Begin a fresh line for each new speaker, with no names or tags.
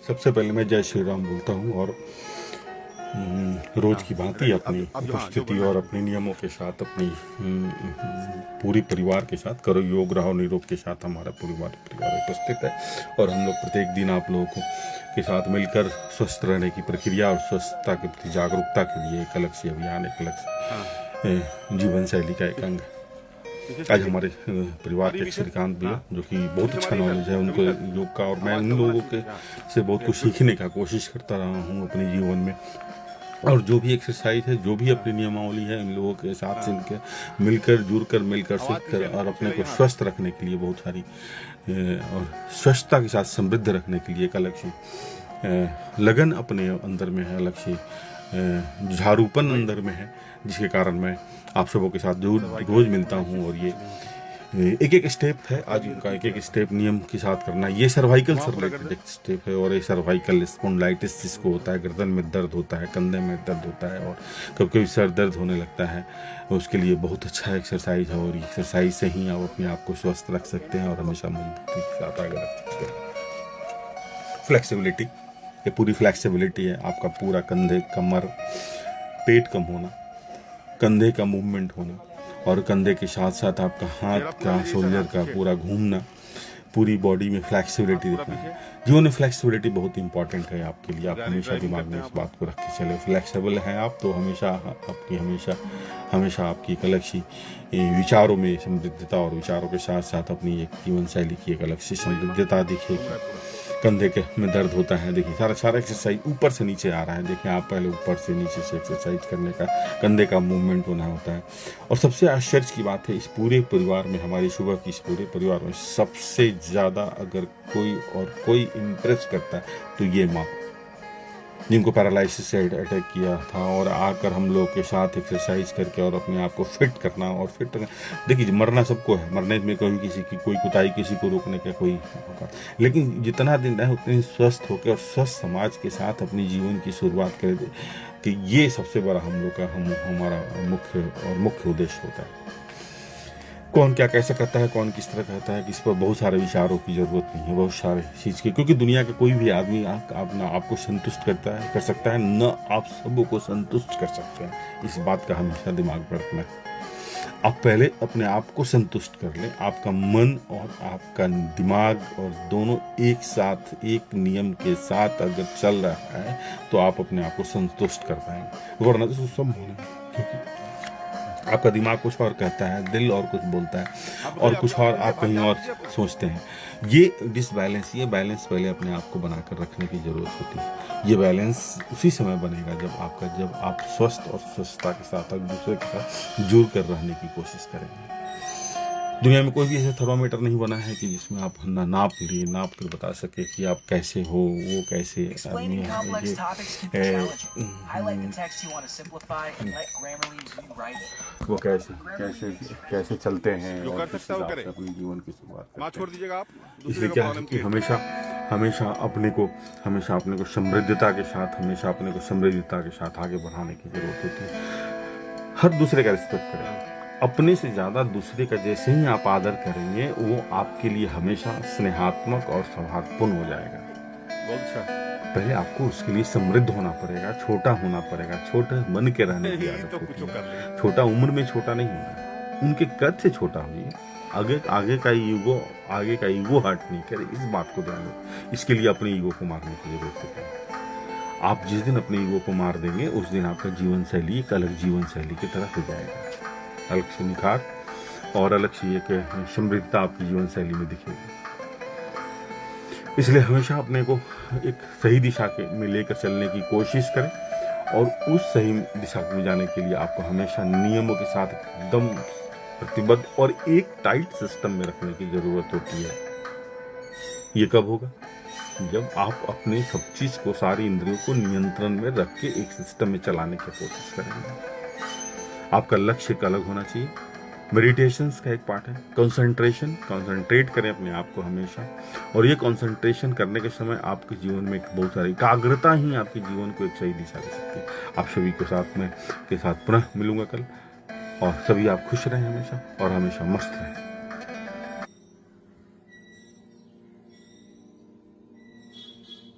सबसे पहले मैं जय श्री राम बोलता हूँ और रोज की भांति अपनी उपस्थिति और अपने नियमों के साथ अपनी पूरी परिवार के साथ करो योग रहो निरोग के साथ हमारा परिवार उपस्थित है। और हम लोग प्रत्येक दिन आप लोगों के साथ मिलकर स्वस्थ रहने की प्रक्रिया और स्वस्थता के प्रति जागरूकता के लिए एक अलग से अभियान, एक अलग से जीवन शैली का एक अंग। आज हमारे परिवार के श्रीकांत भैया जो कि बहुत अच्छा नॉलेज है उनको योग का, और मैं उन लोगों के से बहुत कुछ सीखने का कोशिश करता रहा हूँ अपने जीवन में। और जो भी एक्सरसाइज है, जो भी अपनी नियमावली है, इन लोगों के साथ से मिलकर जुड़कर सीखकर और अपने को स्वस्थ रखने के लिए बहुत सारी और स्वच्छता के साथ समृद्ध रखने के लिए एक अलग सी लगन अपने अंदर में है, अलग सी झारूपन अंदर में है, जिसके कारण मैं आप सबों के साथ जो रोज मिलता हूँ। और ये एक एक स्टेप है आज का, एक एक स्टेप नियम के साथ करना। ये सर्वाइकल से रिलेटेड एक स्टेप है और ये सर्वाइकल स्पॉन्डिलाइटिस जिसको होता है, गर्दन में दर्द होता है, कंधे में दर्द होता है और कभी कभी सर दर्द होने लगता है, उसके लिए बहुत अच्छा एक्सरसाइज है। और एक्सरसाइज से ही आप अपने आप को स्वस्थ रख सकते हैं और हमेशा मजबूती के साथ आगे रख सकते हैं। फ्लेक्सिबिलिटी, ये पूरी फ्लेक्सिबिलिटी है आपका पूरा कंधे, कमर, पेट कम होना, कंधे का मूवमेंट होना और कंधे के साथ साथ आपका हाथ का, शोल्डर का पूरा घूमना, पूरी बॉडी में फ्लेक्सिबिलिटी दिखना है। जीवन में फ्लेक्सिबिलिटी बहुत इंपॉर्टेंट है आपके लिए। आप हमेशा दिमाग में इस बात को रख के चले, फ्लेक्सिबल हैं आप तो हमेशा आपकी एक अलग सी विचारों में समृद्धता और विचारों के साथ साथ अपनी एक जीवन शैली की एक अलग सी समृद्धता दिखेगी। कंधे के में दर्द होता है, देखिए सारा एक्सरसाइज ऊपर से नीचे आ रहा है। देखिए आप पहले ऊपर से नीचे से एक्सरसाइज करने का, कंधे का मूवमेंट होना होता है। और सबसे आश्चर्य की बात है, इस पूरे परिवार में, हमारी सुबह की इस पूरे परिवार में सबसे ज़्यादा अगर कोई इम्प्रेस करता है तो ये माँ, जिनको पैरालिसिस से अटैक किया था और आकर हम लोग के साथ एक्सरसाइज करके और अपने आप को फिट करना और फिट करना। देखिए मरना सबको है, मरने में कोई किसी की कोई कुताही किसी को रोकने का कोई होगा, लेकिन जितना दिन रहे उतने स्वस्थ होकर और स्वस्थ समाज के साथ अपनी जीवन की शुरुआत करें, कि ये सबसे बड़ा हम लोग का हमारा मुख्य उद्देश्य होता है। कौन क्या कैसे कहता है, कौन किस तरह कहता है, किस पर बहुत सारे विचारों की जरूरत नहीं है, बहुत सारे चीज़ की, क्योंकि दुनिया का कोई भी आदमी ना आपको संतुष्ट कर सकता है, न आप सबों को संतुष्ट कर सकते हैं। इस बात का हमेशा दिमाग में रखना है। आप पहले अपने आप को संतुष्ट कर लें, आपका मन और आपका दिमाग और दोनों एक साथ एक नियम के साथ अगर चल रहा है तो आप अपने आप को संतुष्ट कर पाएंगे, वरना तो सब होना है। क्योंकि आपका दिमाग कुछ और कहता है, दिल और कुछ बोलता है और कुछ और आप कहीं और सोचते हैं। ये डिसबैलेंस, ये बैलेंस पहले अपने आप को बनाकर रखने की ज़रूरत होती है। ये बैलेंस उसी समय बनेगा जब आप स्वस्थ और स्वच्छता के साथ एक दूसरे के साथ जुड़ कर रहने की कोशिश करेंगे। दुनिया में कोई भी ऐसा थर्मामीटर नहीं बना है कि जिसमें आप नाप कर बता सके कि आप कैसे हो, वो कैसे आदमी है। वो कैसे चलते हैं और किस हिसाब से अपने जीवन की शुरुआत करते हैं। इसलिए क्या है कि हमेशा अपने को समृद्धता के साथ आगे बढ़ाने की जरूरत होती है। हर दूसरे का रिस्पेक्ट करें, अपने से ज़्यादा दूसरे का जैसे ही आप आदर करेंगे वो आपके लिए हमेशा स्नेहात्मक और सौहार्दपूर्ण हो जाएगा। बहुत अच्छा। पहले आपको उसके लिए समृद्ध होना पड़ेगा, छोटा होना पड़ेगा, छोटे बन के रहने की आदत होती है। छोटा उम्र में छोटा नहीं होना, उनके कद से छोटा होइए। आगे का ईगो हर्ट नहीं करे, इस बात को ध्यान रखें। इसके लिए अपने ईगो को मारने की जरूरत है। आप जिस दिन अपने ईगो को मार देंगे उस दिन आपका जीवन शैली एक अलग जीवन शैली की तरफ हो जाएगा, अलग से निखार और अलग से एक समृद्धता आपकी जीवन शैली में दिखेगी। इसलिए हमेशा अपने को एक सही दिशा में लेकर चलने की कोशिश करें और उस सही दिशा में जाने के लिए आपको हमेशा नियमों के साथ एकदम प्रतिबद्ध और एक टाइट सिस्टम में रखने की जरूरत होती है। ये कब होगा? जब आप अपने सब चीज को, सारी इंद्रियों को नियंत्रण में रख के एक सिस्टम में चलाने की कोशिश करेंगे। आपका लक्ष्य एक अलग होना चाहिए। मेडिटेशन का एक पार्ट है कंसंट्रेट करें अपने आप को हमेशा, और ये कंसंट्रेशन करने के समय आपके जीवन में बहुत सारी एकाग्रता ही आपके जीवन को एक सही दिशा दे सकती है। आप सभी के साथ पुनः मिलूंगा कल, और सभी आप खुश रहें हमेशा और हमेशा मस्त रहें।